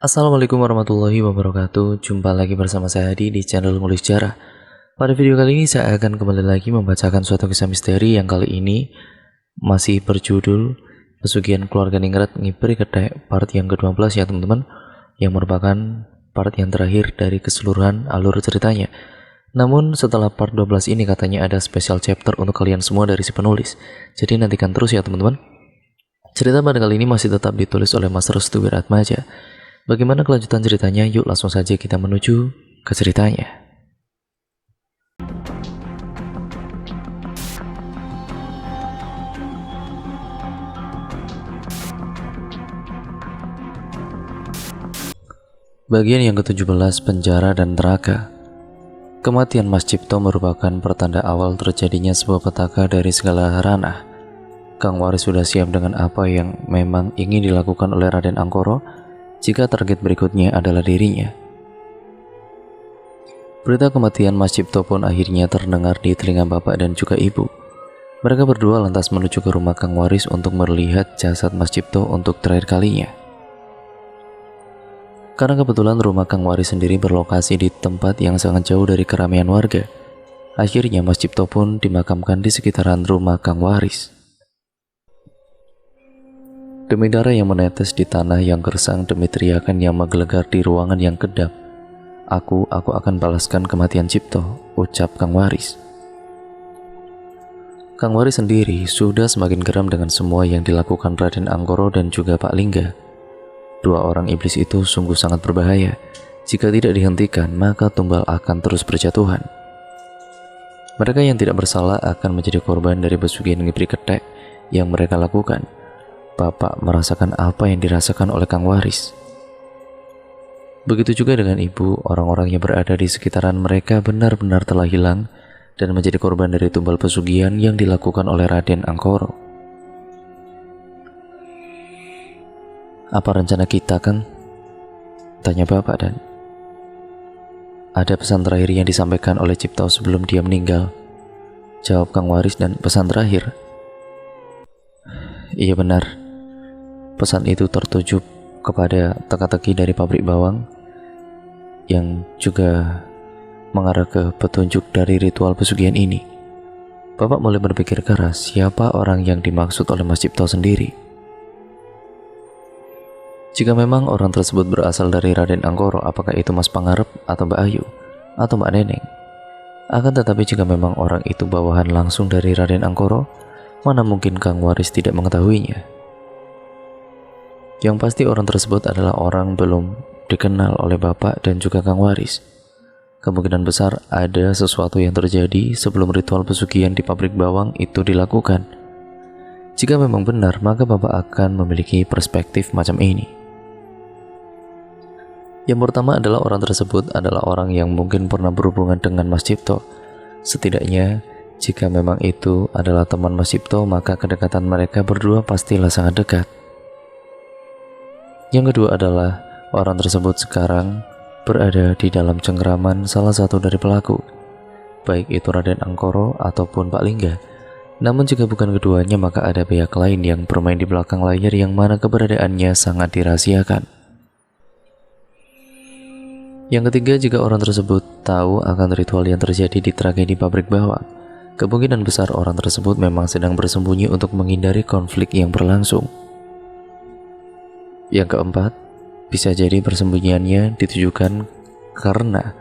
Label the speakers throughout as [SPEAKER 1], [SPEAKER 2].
[SPEAKER 1] Assalamualaikum warahmatullahi wabarakatuh. Jumpa lagi bersama saya Hadi di channel Ngulik Sejarah. Pada video kali ini saya akan kembali lagi membacakan suatu kisah misteri yang kali ini masih berjudul Pesugihan Keluarga Ningrat Ngipri Ketek part yang ke-12 ya teman-teman, yang merupakan part yang terakhir dari keseluruhan alur ceritanya. Namun setelah part 12 ini katanya ada special chapter untuk kalian semua dari si penulis. Jadi nantikan terus ya teman-teman. Cerita pada kali ini masih tetap ditulis oleh Mas Restu Wiratmaja. Bagaimana kelanjutan ceritanya? Yuk langsung saja kita menuju ke ceritanya. Bagian yang ke-17, Penjara dan Neraka. Kematian Mas Cipto merupakan pertanda awal terjadinya sebuah petaka dari segala ranah. Kang Waris sudah siap dengan apa yang memang ingin dilakukan oleh Raden Angkoro jika target berikutnya adalah dirinya. Berita kematian Mas Cipto pun akhirnya terdengar di telinga bapak dan juga ibu. Mereka berdua lantas menuju ke rumah Kang Waris untuk melihat jasad Mas Cipto untuk terakhir kalinya. Karena kebetulan rumah Kang Waris sendiri berlokasi di tempat yang sangat jauh dari keramaian warga, akhirnya Mas Cipto pun dimakamkan di sekitaran rumah Kang Waris. Demi darah yang menetes di tanah yang gersang, demi teriakan yang menggelegar di ruangan yang kedap, aku akan balaskan kematian Cipto, ucap Kang Waris. Kang Waris sendiri sudah semakin geram dengan semua yang dilakukan Raden Angkoro dan juga Pak Lingga. Dua orang iblis itu sungguh sangat berbahaya. Jika tidak dihentikan, maka tumbal akan terus berjatuhan. Mereka yang tidak bersalah akan menjadi korban dari pesugihan Ngipri Ketek yang mereka lakukan. Bapak merasakan apa yang dirasakan oleh Kang Waris. Begitu juga dengan ibu, orang-orang yang berada di sekitaran mereka benar-benar telah hilang dan menjadi korban dari tumbal pesugihan yang dilakukan oleh Raden Angkoro. Apa rencana kita, Kang? Tanya bapak. Dan ada pesan terakhir yang disampaikan oleh Cipto sebelum dia meninggal, jawab Kang Waris. Dan pesan terakhir? Iya benar. Pesan itu tertuju kepada teka-teki dari pabrik bawang yang juga mengarah ke petunjuk dari ritual pesugihan ini. Bapak mulai berpikir keras siapa orang yang dimaksud oleh Mas Cipto sendiri. Jika memang orang tersebut berasal dari Raden Angkoro, apakah itu Mas Pangarep atau Mbak Ayu atau Mbak Neneng? Akan tetapi jika memang orang itu bawahan langsung dari Raden Angkoro, mana mungkin Kang Waris tidak mengetahuinya? Yang pasti orang tersebut adalah orang belum dikenal oleh Bapak dan juga Kang Waris. Kemungkinan besar ada sesuatu yang terjadi sebelum ritual pesugihan di pabrik bawang itu dilakukan. Jika memang benar, maka Bapak akan memiliki perspektif macam ini. Yang pertama adalah orang tersebut adalah orang yang mungkin pernah berhubungan dengan Mas Cipto. Setidaknya, jika memang itu adalah teman Mas Cipto, maka kedekatan mereka berdua pastilah sangat dekat. Yang kedua adalah orang tersebut sekarang berada di dalam cengkraman salah satu dari pelaku, baik itu Raden Angkoro ataupun Pak Lingga. Namun jika bukan keduanya, maka ada pihak lain yang bermain di belakang layar yang mana keberadaannya sangat dirahasiakan. Yang ketiga, jika orang tersebut tahu akan ritual yang terjadi di tragedi pabrik bawang, kemungkinan besar orang tersebut memang sedang bersembunyi untuk menghindari konflik yang berlangsung. Yang keempat, bisa jadi persembunyiannya ditujukan karena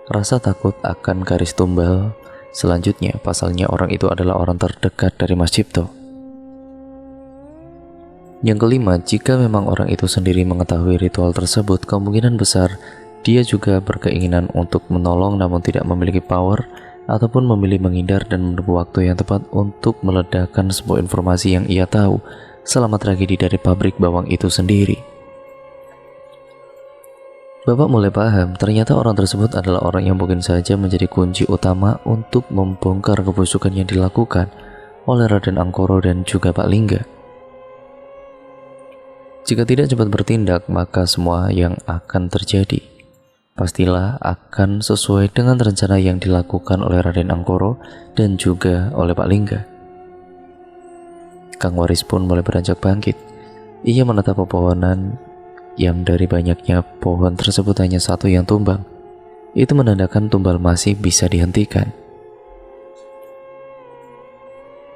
[SPEAKER 1] rasa takut akan garis tumbal selanjutnya, pasalnya orang itu adalah orang terdekat dari Mas Cipto. Yang kelima, jika memang orang itu sendiri mengetahui ritual tersebut, kemungkinan besar dia juga berkeinginan untuk menolong namun tidak memiliki power ataupun memilih menghindar dan menunggu waktu yang tepat untuk meledakkan sebuah informasi yang ia tahu selama tragedi dari pabrik bawang itu sendiri. Bapak mulai paham, ternyata orang tersebut adalah orang yang mungkin saja menjadi kunci utama untuk membongkar kebusukan yang dilakukan oleh Raden Angkoro dan juga Pak Lingga. Jika tidak cepat bertindak, maka semua yang akan terjadi pastilah akan sesuai dengan rencana yang dilakukan oleh Raden Angkoro dan juga oleh Pak Lingga. Kang Waris pun mulai beranjak bangkit. Ia menatap pepohonan yang dari banyaknya pohon tersebut hanya satu yang tumbang. Itu menandakan tumbal masih bisa dihentikan.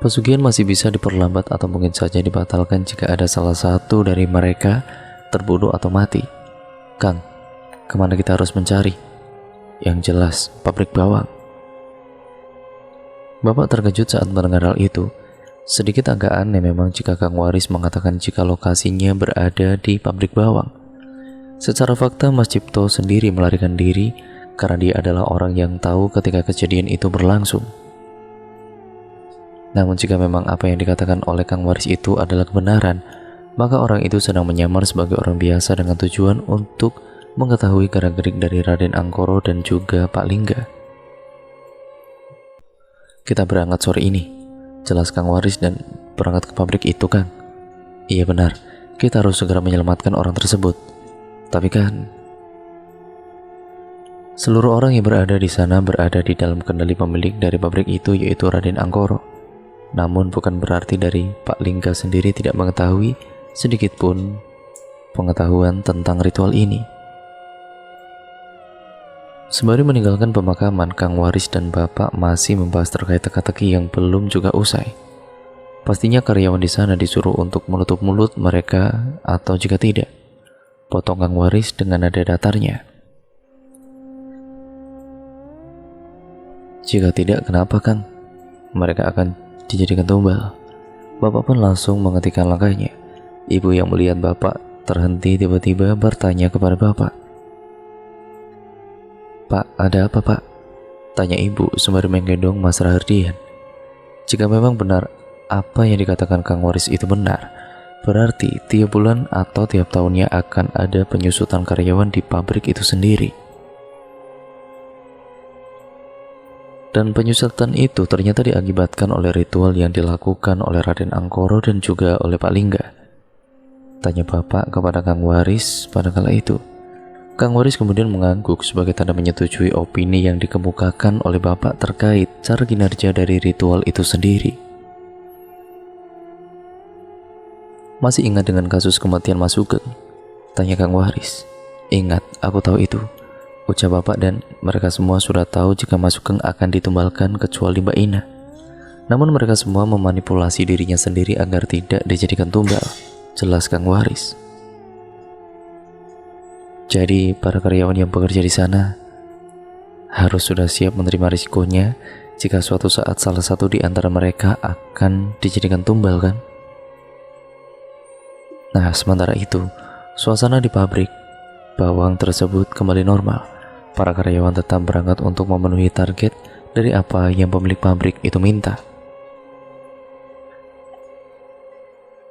[SPEAKER 1] Pesugihan masih bisa diperlambat atau mungkin saja dibatalkan jika ada salah satu dari mereka terbunuh atau mati. Kang, kemana kita harus mencari? Yang jelas, pabrik bawang. Bapak terkejut saat mendengar hal itu. Sedikit agak aneh memang jika Kang Waris mengatakan jika lokasinya berada di pabrik bawang. Secara fakta Mas Cipto sendiri melarikan diri karena dia adalah orang yang tahu ketika kejadian itu berlangsung. Namun jika memang apa yang dikatakan oleh Kang Waris itu adalah kebenaran, maka orang itu sedang menyamar sebagai orang biasa dengan tujuan untuk mengetahui gerak-gerik dari Raden Angkoro dan juga Pak Lingga. Kita berangkat sore ini, jelas Kang Waris, dan berangkat ke pabrik itu, Kang. Iya benar, kita harus segera menyelamatkan orang tersebut. Tapi kan, seluruh orang yang berada di sana berada di dalam kendali pemilik dari pabrik itu, yaitu Raden Angkoro. Namun bukan berarti dari Pak Lingga sendiri tidak mengetahui sedikit pun pengetahuan tentang ritual ini. Sembari meninggalkan pemakaman, Kang Waris dan Bapak masih membahas terkait teka-teki yang belum juga usai. Pastinya karyawan di sana disuruh untuk menutup mulut mereka, atau jika tidak, potong Kang Waris dengan nada datarnya. Jika tidak, kenapa Kang? Mereka akan dijadikan tumbal. Bapak pun langsung menghentikan langkahnya. Ibu yang melihat Bapak terhenti tiba-tiba bertanya kepada Bapak. Pak, ada apa Pak? Tanya ibu sembari menggendong Mas Rahardian. Jika memang benar apa yang dikatakan Kang Waris itu benar, berarti tiap bulan atau tiap tahunnya akan ada penyusutan karyawan di pabrik itu sendiri. Dan penyusutan itu ternyata diakibatkan oleh ritual yang dilakukan oleh Raden Angkoro dan juga oleh Pak Lingga. Tanya Bapak kepada Kang Waris pada kala itu. Kang Waris kemudian mengangguk sebagai tanda menyetujui opini yang dikemukakan oleh Bapak terkait cara kinerja dari ritual itu sendiri. Masih ingat dengan kasus kematian Mas Sugeng? Tanya Kang Waris. Ingat, aku tahu itu, ucap Bapak, dan mereka semua sudah tahu jika Mas Sugeng akan ditumbalkan kecuali Mbak Ina. Namun mereka semua memanipulasi dirinya sendiri agar tidak dijadikan tumbal, jelas Kang Waris. Jadi para karyawan yang bekerja di sana harus sudah siap menerima risikonya jika suatu saat salah satu di antara mereka akan dijadikan tumbal, kan? Nah, sementara itu, suasana di pabrik bawang tersebut kembali normal. Para karyawan tetap berangkat untuk memenuhi target dari apa yang pemilik pabrik itu minta.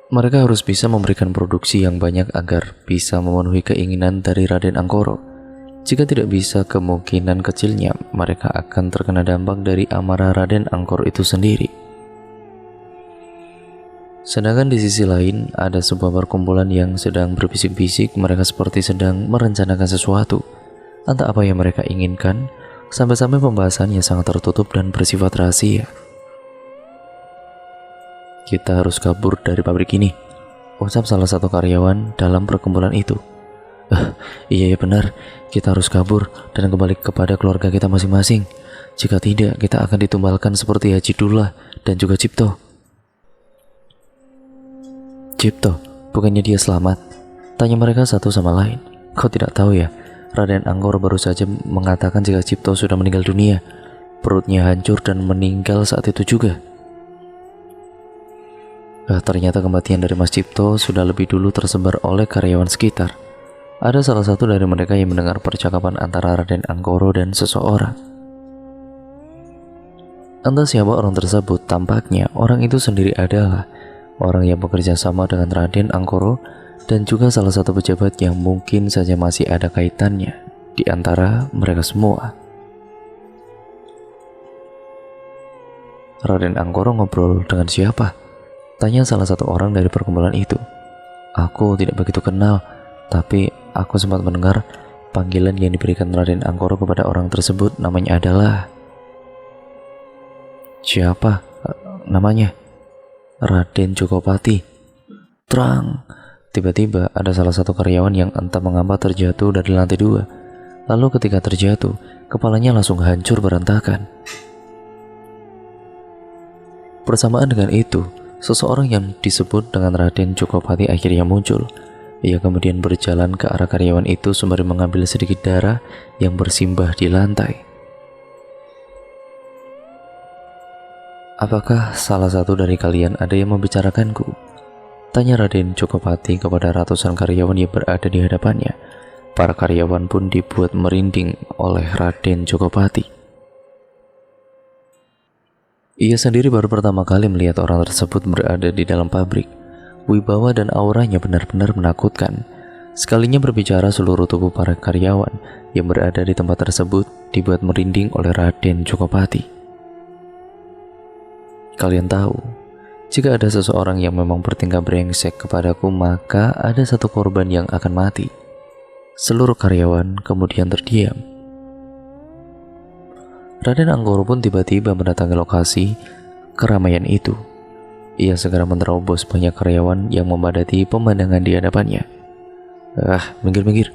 [SPEAKER 1] Mereka harus bisa memberikan produksi yang banyak agar bisa memenuhi keinginan dari Raden Angkoro. Jika tidak bisa, kemungkinan kecilnya mereka akan terkena dampak dari amarah Raden Angkoro itu sendiri. Sedangkan di sisi lain, ada sebuah perkumpulan yang sedang berbisik-bisik. Mereka seperti sedang merencanakan sesuatu, entah apa yang mereka inginkan, sampai-sampai pembahasannya sangat tertutup dan bersifat rahasia. Kita harus kabur dari pabrik ini, ucap salah satu karyawan dalam perkumpulan itu. Iya benar, kita harus kabur dan kembali kepada keluarga kita masing-masing. Jika tidak, kita akan ditumbalkan seperti Haji Dullah dan juga Cipto. Cipto, bukannya dia selamat? Tanya mereka satu sama lain. Kau tidak tahu ya, Raden Angkoro baru saja mengatakan jika Cipto sudah meninggal dunia. Perutnya hancur dan meninggal saat itu juga. Ternyata kematian dari Mas Cipto sudah lebih dulu tersebar oleh karyawan sekitar. Ada salah satu dari mereka yang mendengar percakapan antara Raden Angkoro dan seseorang. Entah siapa orang tersebut, tampaknya orang itu sendiri adalah orang yang bekerja sama dengan Raden Angkoro dan juga salah satu pejabat yang mungkin saja masih ada kaitannya di antara mereka semua. Raden Angkoro ngobrol dengan siapa? Tanya salah satu orang dari perkumpulan itu. Aku tidak begitu kenal, tapi aku sempat mendengar panggilan yang diberikan Raden Angkoro kepada orang tersebut namanya adalah... Siapa namanya? Raden Jogopati. Terang, Tiba-tiba ada salah satu karyawan yang entah mengapa terjatuh dari lantai 2. Lalu ketika terjatuh, kepalanya langsung hancur berantakan. Bersamaan dengan itu, seseorang yang disebut dengan Raden Jokopati akhirnya muncul. Ia kemudian berjalan ke arah karyawan itu sembari mengambil sedikit darah yang bersimbah di lantai. "Apakah salah satu dari kalian ada yang membicarakanku?" tanya Raden Jokopati kepada ratusan karyawan yang berada di hadapannya. Para karyawan pun dibuat merinding oleh Raden Jokopati. Ia sendiri baru pertama kali melihat orang tersebut berada di dalam pabrik. Wibawa dan auranya benar-benar menakutkan. Sekalinya berbicara, seluruh tubuh para karyawan yang berada di tempat tersebut dibuat merinding oleh Raden Jokopati. Kalian tahu, jika ada seseorang yang memang bertingkah brengsek kepadaku, maka ada satu korban yang akan mati. Seluruh karyawan kemudian terdiam. Raden Anggoro pun tiba-tiba mendatangi lokasi keramaian itu. Ia segera menerobos banyak karyawan yang memadati pemandangan di hadapannya. Minggir.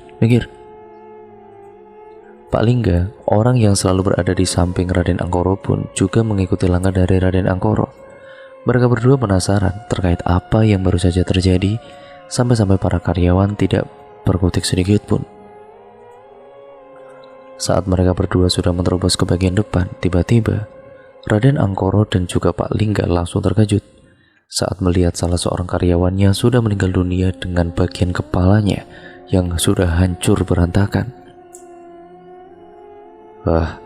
[SPEAKER 1] Pak Lingga, orang yang selalu berada di samping Raden Anggoro pun juga mengikuti langkah dari Raden Anggoro. Mereka berdua penasaran terkait apa yang baru saja terjadi, sampai-sampai para karyawan tidak berkutik sedikit pun. Saat mereka berdua sudah menerobos ke bagian depan, tiba-tiba Raden Anggoro dan juga Pak Lingga langsung terkejut saat melihat salah seorang karyawannya sudah meninggal dunia dengan bagian kepalanya yang sudah hancur berantakan.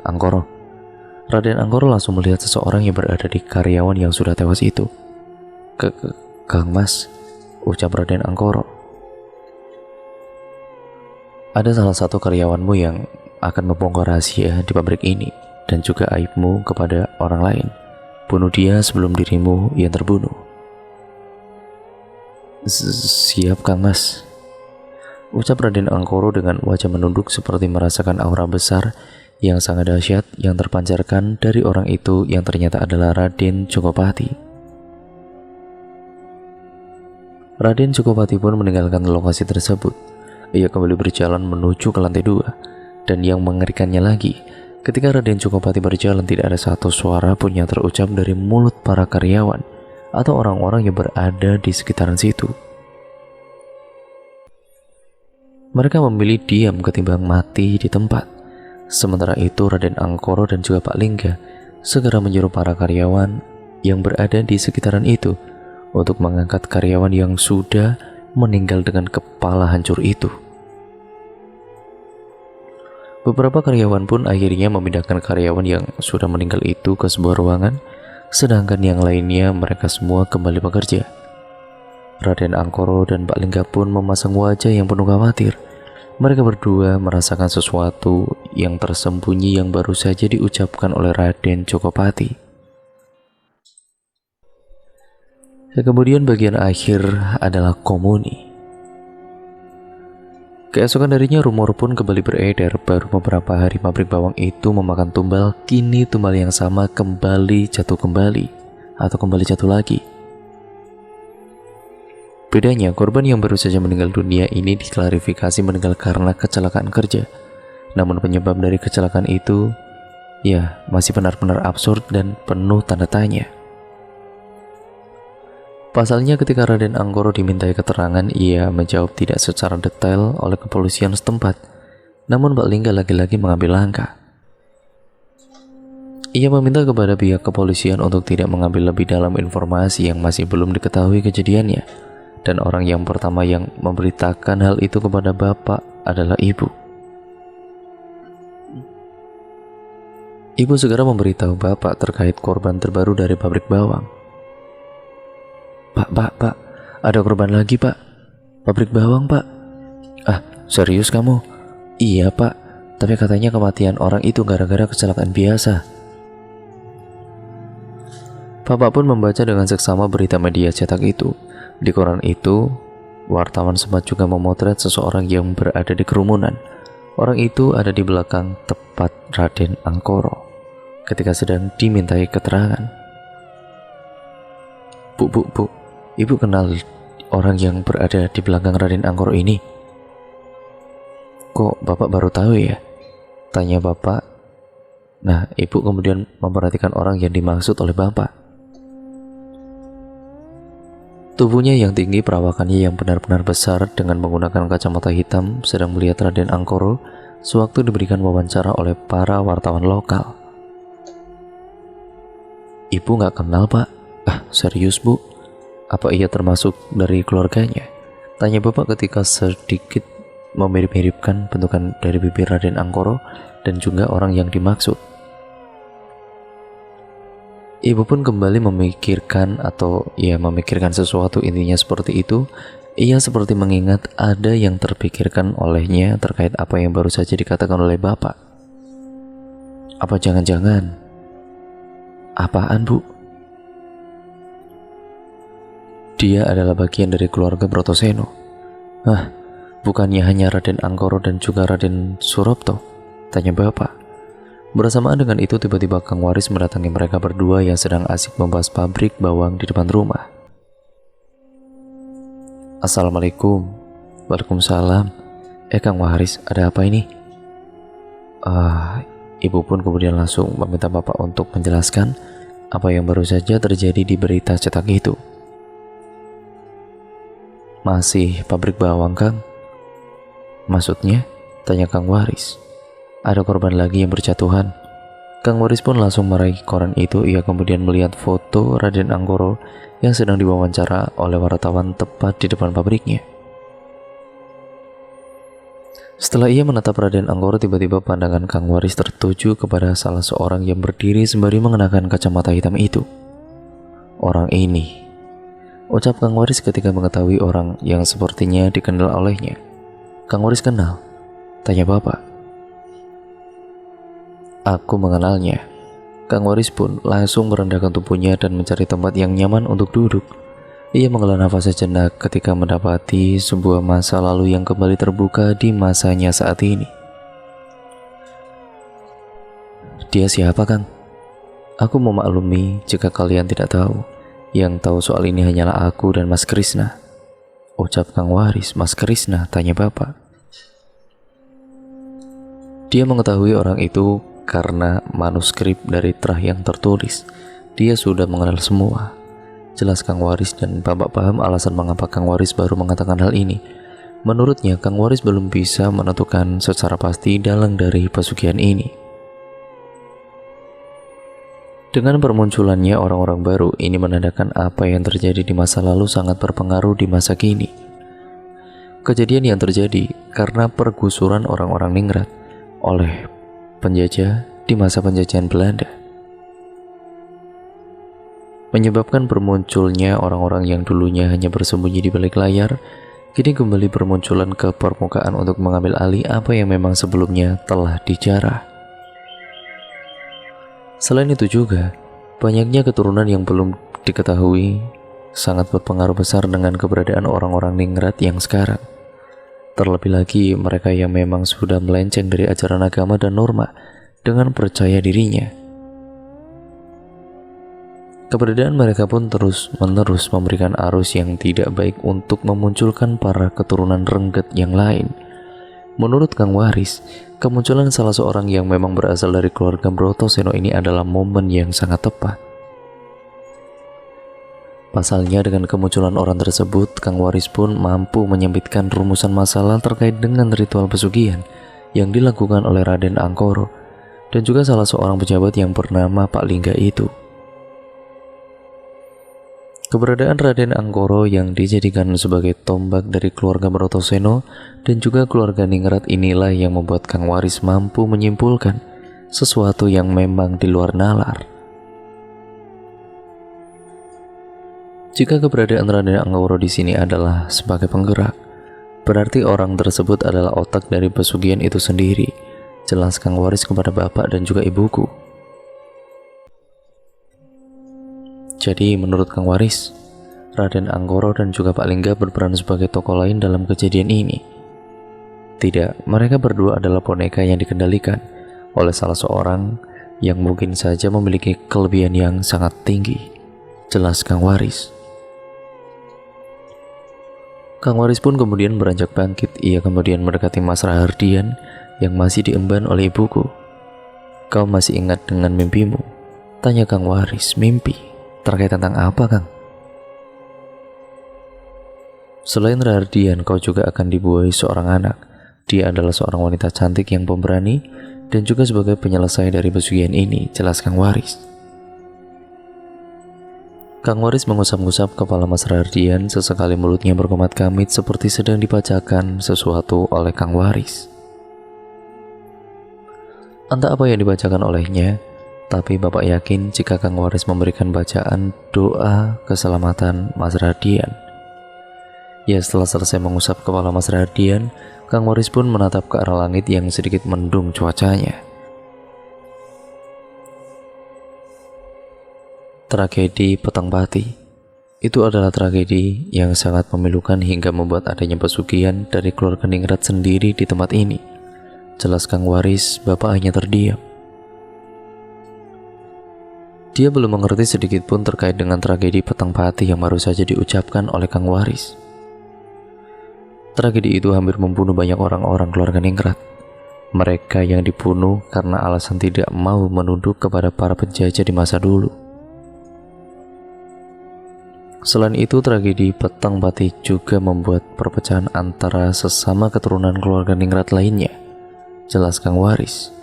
[SPEAKER 1] Anggoro. Raden Anggoro langsung melihat seseorang yang berada di karyawan yang sudah tewas itu. Kang Mas, ucap Raden Anggoro. Ada salah satu karyawanmu yang akan membongkar rahasia di pabrik ini dan juga aibmu kepada orang lain. Bunuh dia sebelum dirimu yang terbunuh. Siap Kang Mas, ucap Raden Anggoro dengan wajah menunduk seperti merasakan aura besar yang sangat dahsyat yang terpancarkan dari orang itu yang ternyata adalah Raden Jokopati. Raden Jokopati pun meninggalkan lokasi tersebut. Ia kembali berjalan menuju ke lantai 2. Dan yang mengerikannya lagi, ketika Raden Jokopati berjalan, tidak ada satu suara pun yang terucap dari mulut para karyawan atau orang-orang yang berada di sekitaran situ. Mereka memilih diam ketimbang mati di tempat. Sementara itu Raden Anggoro dan juga Pak Lingga segera menyuruh para karyawan yang berada di sekitaran itu untuk mengangkat karyawan yang sudah meninggal dengan kepala hancur itu. Beberapa karyawan pun akhirnya memindahkan karyawan yang sudah meninggal itu ke sebuah ruangan, sedangkan yang lainnya mereka semua kembali bekerja. Raden Anggoro dan Pak Lingga pun memasang wajah yang penuh khawatir. Mereka berdua merasakan sesuatu yang tersembunyi yang baru saja diucapkan oleh Raden Jokopati. Kemudian bagian akhir adalah komuni. Keesokan harinya rumor pun kembali beredar. Baru beberapa hari pabrik bawang itu memakan tumbal, kini tumbal yang sama kembali jatuh lagi. Bedanya, korban yang baru saja meninggal dunia ini diklarifikasi meninggal karena kecelakaan kerja. Namun penyebab dari kecelakaan itu, ya, masih benar-benar absurd dan penuh tanda tanya. Pasalnya ketika Raden Anggoro dimintai keterangan, ia menjawab tidak secara detail oleh kepolisian setempat. Namun Pak Lingga lagi-lagi mengambil langkah. Ia meminta kepada pihak kepolisian untuk tidak mengambil lebih dalam informasi yang masih belum diketahui kejadiannya. Dan orang yang pertama yang memberitakan hal itu kepada Bapak adalah Ibu. Ibu segera memberitahu Bapak terkait korban terbaru dari pabrik bawang. Pak, ada korban lagi Pak. Pabrik bawang Pak. Serius kamu? Iya Pak, tapi katanya kematian orang itu gara-gara kecelakaan biasa. Bapak pun membaca dengan seksama berita media cetak itu. Di koran itu, wartawan sempat juga memotret seseorang yang berada di kerumunan. Orang itu ada di belakang tepat Raden Anggoro ketika sedang dimintai keterangan. Bu, Ibu kenal orang yang berada di belakang Raden Anggoro ini? Kok Bapak baru tahu ya? Tanya Bapak. Nah, Ibu kemudian memperhatikan orang yang dimaksud oleh Bapak. Tubuhnya yang tinggi, perawakannya yang benar-benar besar dengan menggunakan kacamata hitam sedang melihat Raden Anggoro sewaktu diberikan wawancara oleh para wartawan lokal. Ibu nggak kenal, Pak? Ah, serius, Bu? Apa ia termasuk dari keluarganya? Tanya Bapak ketika sedikit memirip-miripkan bentukan dari bibir Raden Anggoro dan juga orang yang dimaksud. Ibu pun kembali memikirkan memikirkan sesuatu, intinya seperti itu. Ia seperti mengingat ada yang terpikirkan olehnya terkait apa yang baru saja dikatakan oleh Bapak. Apa jangan-jangan? Apaan, Bu? Dia adalah bagian dari keluarga Brotoseno. Hah, bukannya hanya Raden Anggoro dan juga Raden Surapto? Tanya Bapak. Bersamaan dengan itu tiba-tiba Kang Waris mendatangi mereka berdua yang sedang asik membahas pabrik bawang di depan rumah. Assalamualaikum. Waalaikumsalam. Kang Waris, ada apa ini? Ibu pun kemudian langsung meminta Bapak untuk menjelaskan apa yang baru saja terjadi di berita cetak itu. Masih pabrik bawang, Kang? Maksudnya? Tanya Kang Waris. Ada korban lagi yang berjatuhan. Kang Waris pun langsung meraih koran itu. Ia kemudian melihat foto Raden Anggoro yang sedang diwawancara oleh wartawan tepat di depan pabriknya. Setelah ia menatap Raden Anggoro, tiba-tiba pandangan Kang Waris tertuju kepada salah seorang yang berdiri sembari mengenakan kacamata hitam itu. Orang ini, ucap Kang Waris ketika mengetahui orang yang sepertinya dikenal olehnya. Kang Waris kenal? Tanya Bapak. Aku mengenalnya. Kang Waris pun langsung merendahkan tubuhnya dan mencari tempat yang nyaman untuk duduk. Ia menghela nafas sejenak ketika mendapati sebuah masa lalu yang kembali terbuka di masanya saat ini. Dia siapa, Kang? Aku memaklumi jika kalian tidak tahu. Yang tahu soal ini hanyalah aku dan Mas Krishna. Ucap Kang Waris. Mas Krishna? Tanya Bapak. Dia mengetahui orang itu karena manuskrip dari terah yang tertulis. Dia sudah mengenal semua. Jelas Kang Waris dan Bapak paham alasan mengapa Kang Waris baru mengatakan hal ini. Menurutnya, Kang Waris belum bisa menentukan secara pasti dalang dari pesugihan ini. Dengan bermunculannya orang-orang baru, ini menandakan apa yang terjadi di masa lalu sangat berpengaruh di masa kini. Kejadian yang terjadi karena pergusuran orang-orang Ningrat oleh penjajah di masa penjajahan Belanda, menyebabkan bermunculnya orang-orang yang dulunya hanya bersembunyi di balik layar, kini kembali bermunculan ke permukaan untuk mengambil alih apa yang memang sebelumnya telah dijarah. Selain itu juga, banyaknya keturunan yang belum diketahui sangat berpengaruh besar dengan keberadaan orang-orang Ningrat yang sekarang. Terlebih lagi mereka yang memang sudah melenceng dari ajaran agama dan norma dengan percaya dirinya. Keberadaan mereka pun terus-menerus memberikan arus yang tidak baik untuk memunculkan para keturunan Rengget yang lain. Menurut Kang Waris, kemunculan salah seorang yang memang berasal dari keluarga Brotoseno ini adalah momen yang sangat tepat. Pasalnya, dengan kemunculan orang tersebut, Kang Waris pun mampu menyempitkan rumusan masalah terkait dengan ritual pesugihan yang dilakukan oleh Raden Anggoro dan juga salah seorang pejabat yang bernama Pak Lingga itu. Keberadaan Raden Anggoro yang dijadikan sebagai tombak dari keluarga Brotoseno dan juga keluarga Ningrat inilah yang membuat Kang Waris mampu menyimpulkan sesuatu yang memang di luar nalar. Jika keberadaan Raden Anggoro di sini adalah sebagai penggerak, berarti orang tersebut adalah otak dari pesugihan itu sendiri. Jelas Kang Waris kepada Bapak dan juga Ibuku. Jadi menurut Kang Waris, Raden Anggoro dan juga Pak Lingga berperan sebagai tokoh lain dalam kejadian ini. Tidak, mereka berdua adalah boneka yang dikendalikan oleh salah seorang yang mungkin saja memiliki kelebihan yang sangat tinggi. Jelas Kang Waris. Kang Waris pun kemudian beranjak bangkit. Ia kemudian mendekati Mas Rahardian yang masih diemban oleh ibuku. "Kau masih ingat dengan mimpimu?" tanya Kang Waris. "Mimpi? Terkait tentang apa, Kang?" "Selain Rahardian, kau juga akan dibuahi seorang anak. Dia adalah seorang wanita cantik yang pemberani dan juga sebagai penyelesai dari pesugihan ini," jelas Kang Waris. Kang Waris mengusap-ngusap kepala Mas Rahardian, sesekali mulutnya berkomat-kamit seperti sedang dibacakan sesuatu oleh Kang Waris. Entah apa yang dibacakan olehnya, tapi Bapak yakin jika Kang Waris memberikan bacaan doa keselamatan Mas Rahardian. Ya, setelah selesai mengusap kepala Mas Rahardian, Kang Waris pun menatap ke arah langit yang sedikit mendung cuacanya. Tragedi Petang Pati. Itu adalah tragedi yang sangat memilukan hingga membuat adanya pesugihan dari keluarga Ningrat sendiri di tempat ini, jelas Kang Waris. Bapak hanya terdiam. Dia belum mengerti sedikit pun terkait dengan tragedi Petang Pati yang baru saja diucapkan oleh Kang Waris. Tragedi itu hampir membunuh banyak orang-orang keluarga Ningrat. Mereka yang dibunuh karena alasan tidak mau menunduk kepada para penjajah di masa dulu. Selain itu, tragedi Petang Pati juga membuat perpecahan antara sesama keturunan keluarga Ningrat lainnya, jelas Kang Waris.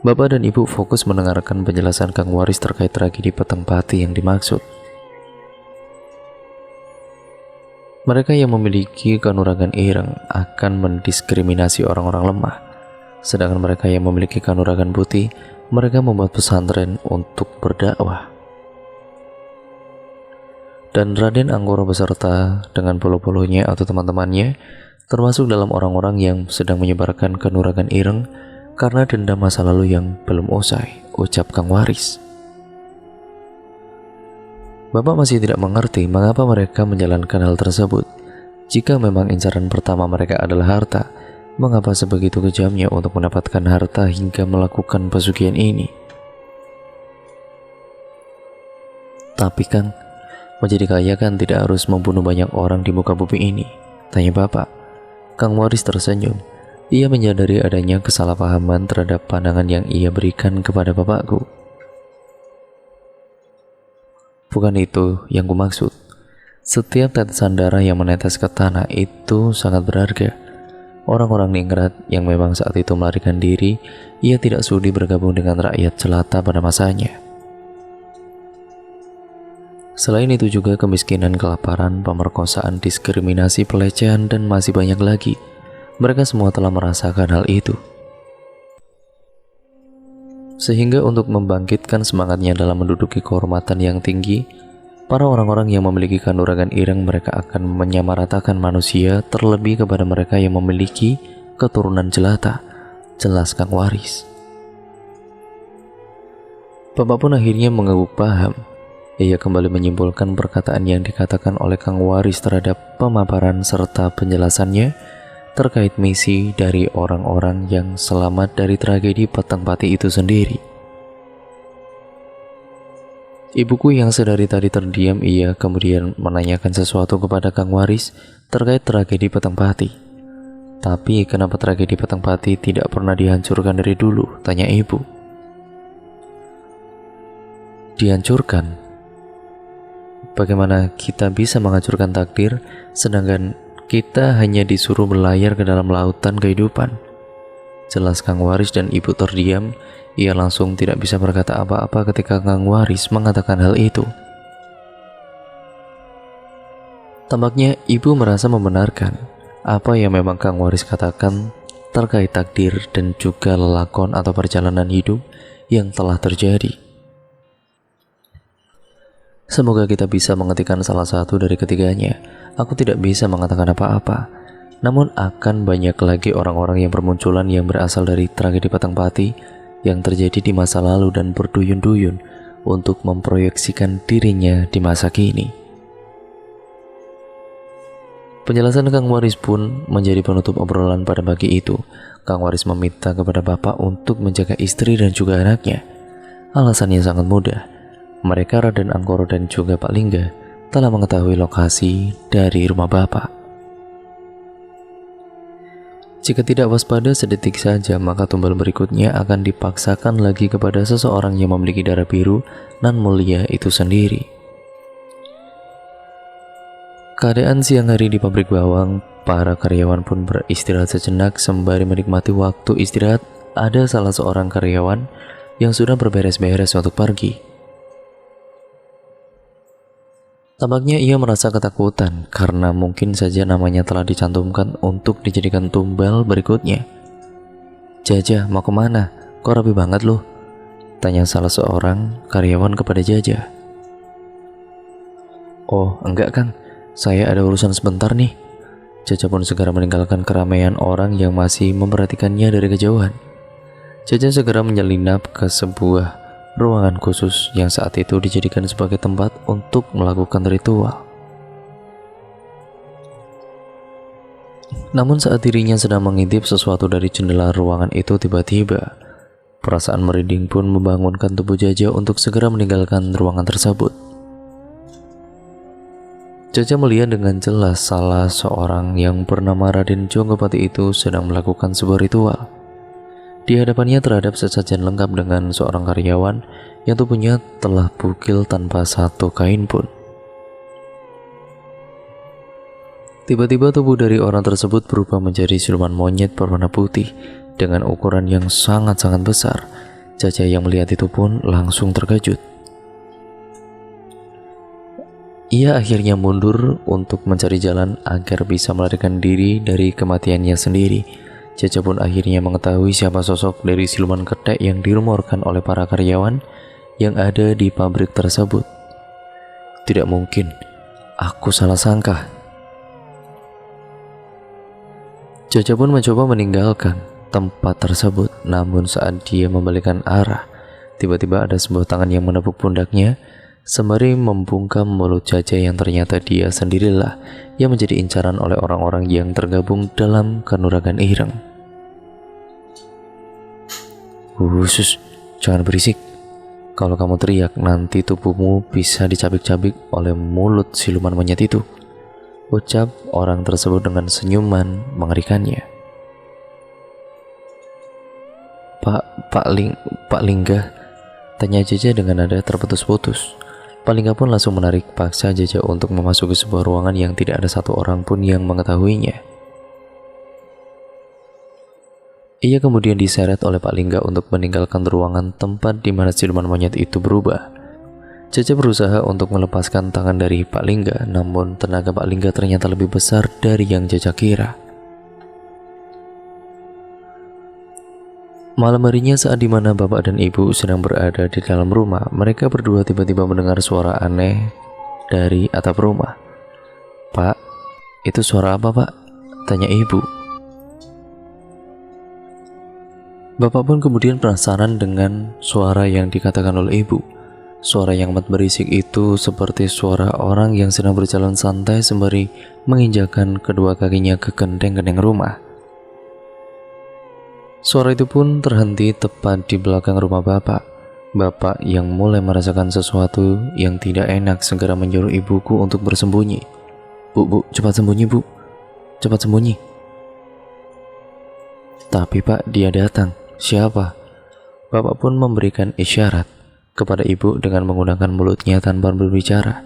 [SPEAKER 1] Bapak dan Ibu fokus mendengarkan penjelasan Kang Waris terkait tragedi Petang Pati yang dimaksud. Mereka yang memiliki kanuragan ireng akan mendiskriminasi orang-orang lemah, sedangkan mereka yang memiliki kanuragan putih, mereka membuat pesantren untuk berdakwah. Dan Raden Anggoro beserta dengan polo-polonya atau teman-temannya termasuk dalam orang-orang yang sedang menyebarkan kanuragan ireng karena dendam masa lalu yang belum usai, ucap Kang Waris. Bapak masih tidak mengerti mengapa mereka menjalankan hal tersebut. Jika memang incaran pertama mereka adalah harta, mengapa sebegitu kejamnya untuk mendapatkan harta hingga melakukan pesugihan ini? Tapi Kang, menjadi kaya kan tidak harus membunuh banyak orang di muka bumi ini, tanya Bapak. Kang Waris tersenyum. Ia menyadari adanya kesalahpahaman terhadap pandangan yang ia berikan kepada bapakku. Bukan itu yang kumaksud. Setiap tetesan darah yang menetes ke tanah itu sangat berharga. Orang-orang Ningrat yang memang saat itu melarikan diri, ia tidak sudi bergabung dengan rakyat jelata pada masanya. Selain itu juga kemiskinan, kelaparan, pemerkosaan, diskriminasi, pelecehan, dan masih banyak lagi. Mereka semua telah merasakan hal itu. Sehingga untuk membangkitkan semangatnya dalam menduduki kehormatan yang tinggi, para orang-orang yang memiliki kanuragan ireng mereka akan menyamaratakan manusia, terlebih kepada mereka yang memiliki keturunan jelata, jelas Kang Waris. Bapak pun akhirnya mengangguk paham. Ia kembali menyimpulkan perkataan yang dikatakan oleh Kang Waris terhadap pemaparan serta penjelasannya terkait misi dari orang-orang yang selamat dari tragedi Petang Pati itu sendiri. Ibuku yang sedari tadi terdiam, ia kemudian menanyakan sesuatu kepada Kang Waris terkait tragedi Petang Pati. Tapi kenapa tragedi Petang Pati tidak pernah dihancurkan dari dulu, tanya ibu. Dihancurkan? Bagaimana kita bisa menghancurkan takdir, sedangkan kita hanya disuruh berlayar ke dalam lautan kehidupan, jelas Kang Waris. Dan ibu terdiam. Ia langsung tidak bisa berkata apa-apa ketika Kang Waris mengatakan hal itu. Tampaknya ibu merasa membenarkan apa yang memang Kang Waris katakan terkait takdir dan juga lelakon atau perjalanan hidup yang telah terjadi. Semoga kita bisa mengetikkan salah satu dari ketiganya. Aku tidak bisa mengatakan apa-apa, namun akan banyak lagi orang-orang yang bermunculan yang berasal dari tragedi Petang Pati yang terjadi di masa lalu dan berduyun-duyun untuk memproyeksikan dirinya di masa kini. Penjelasan Kang Waris pun menjadi penutup obrolan pada pagi itu. Kang Waris meminta kepada Bapak untuk menjaga istri dan juga anaknya. Alasannya sangat mudah. Mereka Raden Anggoro dan juga Pak Lingga telah mengetahui lokasi dari rumah Bapak. Jika tidak waspada sedetik saja, maka tumbal berikutnya akan dipaksakan lagi kepada seseorang yang memiliki darah biru nan mulia itu sendiri. Keadaan siang hari di pabrik bawang, para karyawan pun beristirahat sejenak. Sembari menikmati waktu istirahat, ada salah seorang karyawan yang sudah berberes-beres untuk pergi. Tampaknya ia merasa ketakutan karena mungkin saja namanya telah dicantumkan untuk dijadikan tumbal berikutnya. "Jaja, mau kemana? Kok rapi banget loh?" tanya salah seorang karyawan kepada Jaja. "Oh, enggak Kang, saya ada urusan sebentar nih." Jaja pun segera meninggalkan keramaian orang yang masih memperhatikannya dari kejauhan. Jaja segera menyelinap ke sebuah ruangan khusus yang saat itu dijadikan sebagai tempat untuk melakukan ritual. Namun saat dirinya sedang mengintip sesuatu dari jendela ruangan itu, tiba-tiba perasaan merinding pun membangunkan tubuh Jaja untuk segera meninggalkan ruangan tersebut. Jaja melihat dengan jelas salah seorang yang bernama Raden Jonggopati itu sedang melakukan sebuah ritual. Di hadapannya terhadap sesajen lengkap dengan seorang karyawan yang tubuhnya telah bugil tanpa satu kain pun. Tiba-tiba tubuh dari orang tersebut berubah menjadi siluman monyet berwarna putih dengan ukuran yang sangat-sangat besar. Jaja yang melihat itu pun langsung terkejut. Ia akhirnya mundur untuk mencari jalan agar bisa melarikan diri dari kematiannya sendiri. Jaja pun akhirnya mengetahui siapa sosok dari siluman ketek yang dirumorkan oleh para karyawan yang ada di pabrik tersebut. Tidak mungkin, aku salah sangka. Jaja pun mencoba meninggalkan tempat tersebut, namun saat dia membalikkan arah, tiba-tiba ada sebuah tangan yang menepuk pundaknya sembari membungkam mulut Jaja yang ternyata dia sendirilah yang menjadi incaran oleh orang-orang yang tergabung dalam Kanuragan Ireng. "Khusus, jangan berisik. Kalau kamu teriak, nanti tubuhmu bisa dicabik-cabik oleh mulut siluman monyet itu," ucap orang tersebut dengan senyuman mengerikannya. Pak Lingga?" tanya Jaja dengan nada terputus-putus. Pak Lingga pun langsung menarik paksa Jaja untuk memasuki sebuah ruangan yang tidak ada satu orang pun yang mengetahuinya. Ia kemudian diseret oleh Pak Lingga untuk meninggalkan ruangan tempat di mana siluman monyet itu berubah. Jaja berusaha untuk melepaskan tangan dari Pak Lingga, namun tenaga Pak Lingga ternyata lebih besar dari yang Jaja kira. Malam harinya, saat dimana bapak dan ibu sedang berada di dalam rumah, mereka berdua tiba-tiba mendengar suara aneh dari atap rumah. "Pak, itu suara apa, Pak?" tanya ibu. Bapak pun kemudian penasaran dengan suara yang dikatakan oleh ibu. Suara yang amat berisik itu seperti suara orang yang sedang berjalan santai sembari menginjakkan kedua kakinya ke genteng-genteng rumah. Suara itu pun terhenti tepat di belakang rumah bapak. Bapak yang mulai merasakan sesuatu yang tidak enak segera menyuruh ibuku untuk bersembunyi. Bu, cepat sembunyi, Bu. Cepat sembunyi." "Tapi Pak, dia datang." "Siapa?" Bapak pun memberikan isyarat kepada ibu dengan menggunakan mulutnya tanpa berbicara.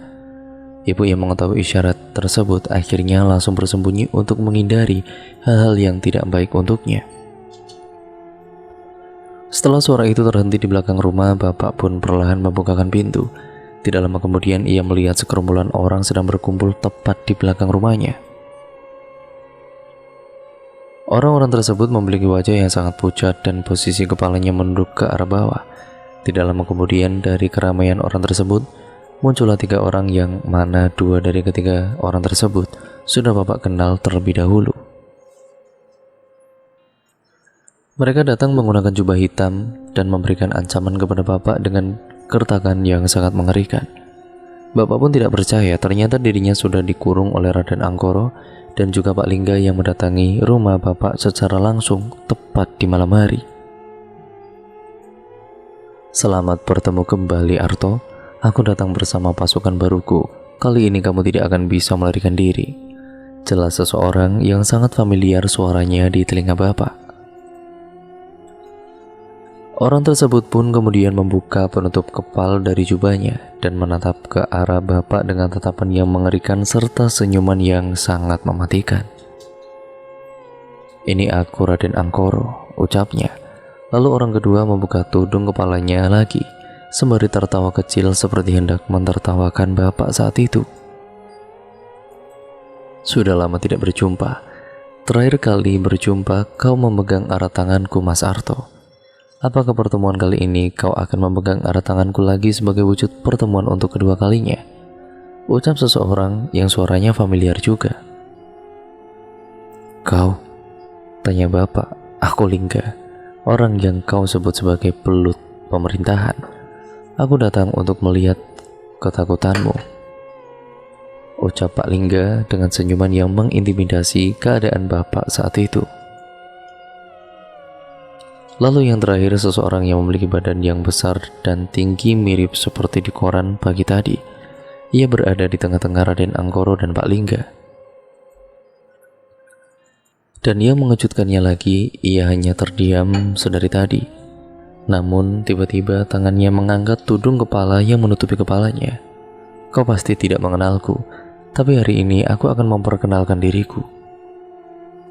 [SPEAKER 1] Ibu yang mengetahui isyarat tersebut akhirnya langsung bersembunyi untuk menghindari hal-hal yang tidak baik untuknya. Setelah suara itu terhenti di belakang rumah, bapak pun perlahan membukakan pintu. Tidak lama kemudian ia melihat sekerombolan orang sedang berkumpul tepat di belakang rumahnya. Orang-orang tersebut memiliki wajah yang sangat pucat dan posisi kepalanya menunduk ke arah bawah. Tidak lama kemudian dari keramaian orang tersebut muncullah 3 orang yang mana 2 dari ketiga orang tersebut sudah bapak kenal terlebih dahulu. Mereka datang menggunakan jubah hitam dan memberikan ancaman kepada bapak dengan gertakan yang sangat mengerikan. Bapak pun tidak percaya ternyata dirinya sudah dikurung oleh Raden Angkoro dan juga Pak Lingga yang mendatangi rumah bapak secara langsung tepat di malam hari. "Selamat bertemu kembali, Arto. Aku datang bersama pasukan baruku. Kali ini kamu tidak akan bisa melarikan diri." Jelas seseorang yang sangat familiar suaranya di telinga Bapak. Orang tersebut pun kemudian membuka penutup kepal dari jubahnya dan menatap ke arah Bapak dengan tatapan yang mengerikan serta senyuman yang sangat mematikan. "Ini aku, Raden Angkoro," ucapnya. Lalu orang kedua membuka tudung kepalanya lagi, sembari tertawa kecil seperti hendak mentertawakan Bapak saat itu. "Sudah lama tidak berjumpa. Terakhir kali berjumpa, kau memegang erat tanganku, Mas Arto. Apakah pertemuan kali ini kau akan memegang erat tanganku lagi sebagai wujud pertemuan untuk kedua kalinya?" ucap seseorang yang suaranya familiar juga. "Kau?" tanya Bapak. "Aku Lingga, orang yang kau sebut sebagai pelut pemerintahan. Aku datang untuk melihat ketakutanmu," ucap Pak Lingga dengan senyuman yang mengintimidasi keadaan Bapak saat itu. Lalu yang terakhir, seseorang yang memiliki badan yang besar dan tinggi mirip seperti di koran pagi tadi. Ia berada di tengah-tengah Raden Angkoro dan Pak Lingga. Dan yang mengejutkannya lagi, ia hanya terdiam sedari tadi. Namun tiba-tiba tangannya mengangkat tudung kepala yang menutupi kepalanya. "Kau pasti tidak mengenalku, tapi hari ini aku akan memperkenalkan diriku,"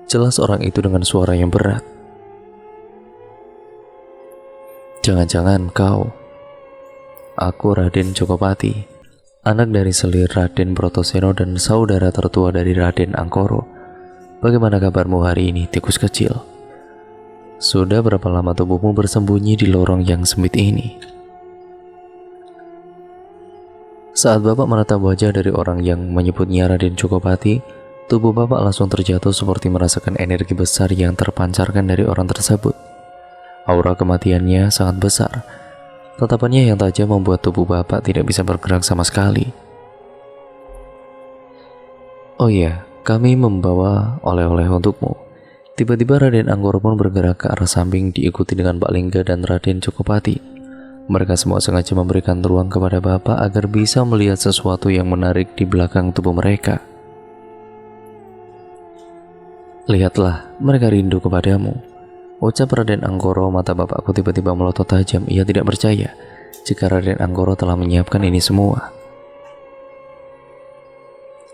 [SPEAKER 1] jelas orang itu dengan suara yang berat. "Jangan-jangan kau?" "Aku Raden Jokopati, anak dari selir Raden Brotoseno dan saudara tertua dari Raden Angkoro. Bagaimana kabarmu hari ini, tikus kecil? Sudah berapa lama tubuhmu bersembunyi di lorong yang sempit ini?" Saat Bapak menatap wajah dari orang yang menyebutnya Raden Jokopati, tubuh Bapak langsung terjatuh seperti merasakan energi besar yang terpancarkan dari orang tersebut. Aura kematiannya sangat besar. Tatapannya yang tajam membuat tubuh Bapak tidak bisa bergerak sama sekali. "Oh iya, kami membawa oleh-oleh untukmu." Tiba-tiba Raden Angkoro pun bergerak ke arah samping diikuti dengan Pak Lingga dan Raden Jokopati. Mereka semua sengaja memberikan ruang kepada Bapak agar bisa melihat sesuatu yang menarik di belakang tubuh mereka. "Lihatlah, mereka rindu kepadamu," ucap Raden Angkoro. Mata Bapakku tiba-tiba melotot tajam. Ia tidak percaya jika Raden Angkoro telah menyiapkan ini semua.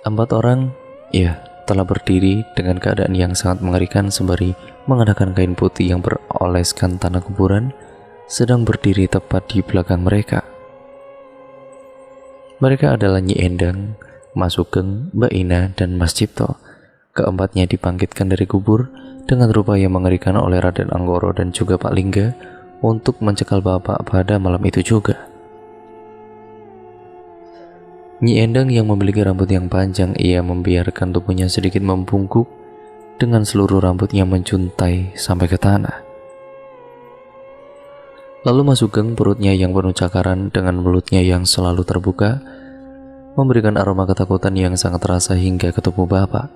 [SPEAKER 1] 4 orang, ya, telah berdiri dengan keadaan yang sangat mengerikan sembari mengenakan kain putih yang beroleskan tanah kuburan, sedang berdiri tepat di belakang mereka. Mereka adalah Nyi Endang, Mas Sugeng, Mbak Ina, dan Mas Cipto. Keempatnya dibangkitkan dari kubur dengan rupa yang mengerikan oleh Raden Angkoro dan juga Pak Lingga untuk mencekal Bapak pada malam itu juga. Nyi Endang yang memiliki rambut yang panjang, ia membiarkan tubuhnya sedikit membungkuk dengan seluruh rambutnya menjuntai sampai ke tanah. Lalu Mas Sugeng, perutnya yang penuh cakaran dengan mulutnya yang selalu terbuka, memberikan aroma ketakutan yang sangat terasa hingga ke tubuh Bapak.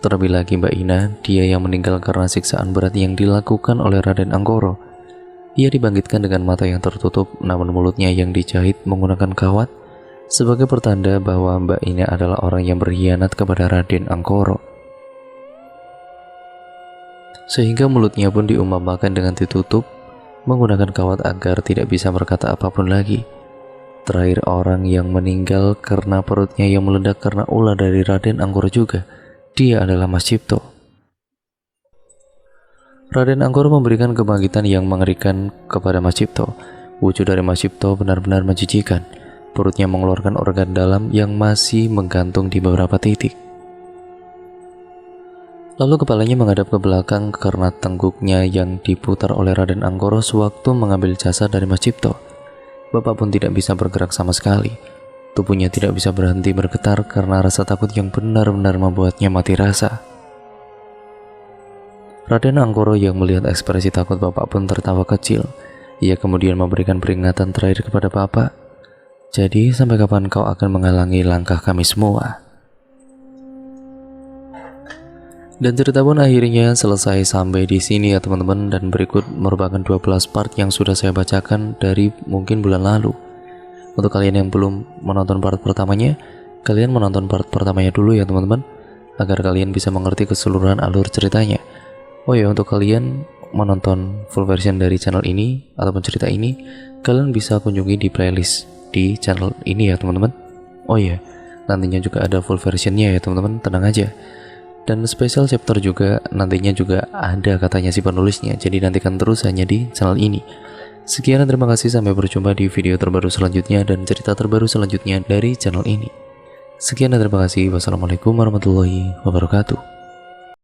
[SPEAKER 1] Terlebih lagi Mbak Ina, dia yang meninggal karena siksaan berat yang dilakukan oleh Raden Angkoro. Ia dibangkitkan dengan mata yang tertutup, namun mulutnya yang dijahit menggunakan kawat sebagai pertanda bahwa Mbak Ina adalah orang yang berkhianat kepada Raden Angkoro. Sehingga mulutnya pun diumpamakan dengan ditutup menggunakan kawat agar tidak bisa berkata apapun lagi. Terakhir orang yang meninggal karena perutnya yang meledak karena ulah dari Raden Angkoro juga, dia adalah Mas Cipto. Raden Angkoro memberikan kebangkitan yang mengerikan kepada Mas Cipto. Wujud dari Mas Cipto benar-benar menjijikan. Perutnya mengeluarkan organ dalam yang masih menggantung di beberapa titik. Lalu kepalanya menghadap ke belakang karena tengguknya yang diputar oleh Raden Angkoro sewaktu mengambil jasad dari Mas Cipto. Bapak pun tidak bisa bergerak sama sekali. Tubuhnya tidak bisa berhenti bergetar karena rasa takut yang benar-benar membuatnya mati rasa. Raden Angkoro yang melihat ekspresi takut Bapak pun tertawa kecil. Ia kemudian memberikan peringatan terakhir kepada Bapak. "Jadi sampai kapan kau akan menghalangi langkah kami semua?" Dan cerita pun akhirnya selesai sampai di sini ya teman-teman, dan berikut merupakan 12 part yang sudah saya bacakan dari mungkin bulan lalu. Untuk kalian yang belum menonton part pertamanya, kalian menonton part pertamanya dulu ya teman-teman, agar kalian bisa mengerti keseluruhan alur ceritanya. Oh ya, untuk kalian menonton full version dari channel ini ataupun cerita ini, kalian bisa kunjungi di playlist di channel ini ya teman-teman. Oh ya, nantinya juga ada full versionnya ya teman-teman, tenang aja. Dan special chapter juga nantinya juga ada katanya si penulisnya, jadi nantikan terus hanya di channel ini. Sekian dan terima kasih, sampai berjumpa di video terbaru selanjutnya dan cerita terbaru selanjutnya dari channel ini. Sekian dan terima kasih. Wassalamualaikum warahmatullahi wabarakatuh.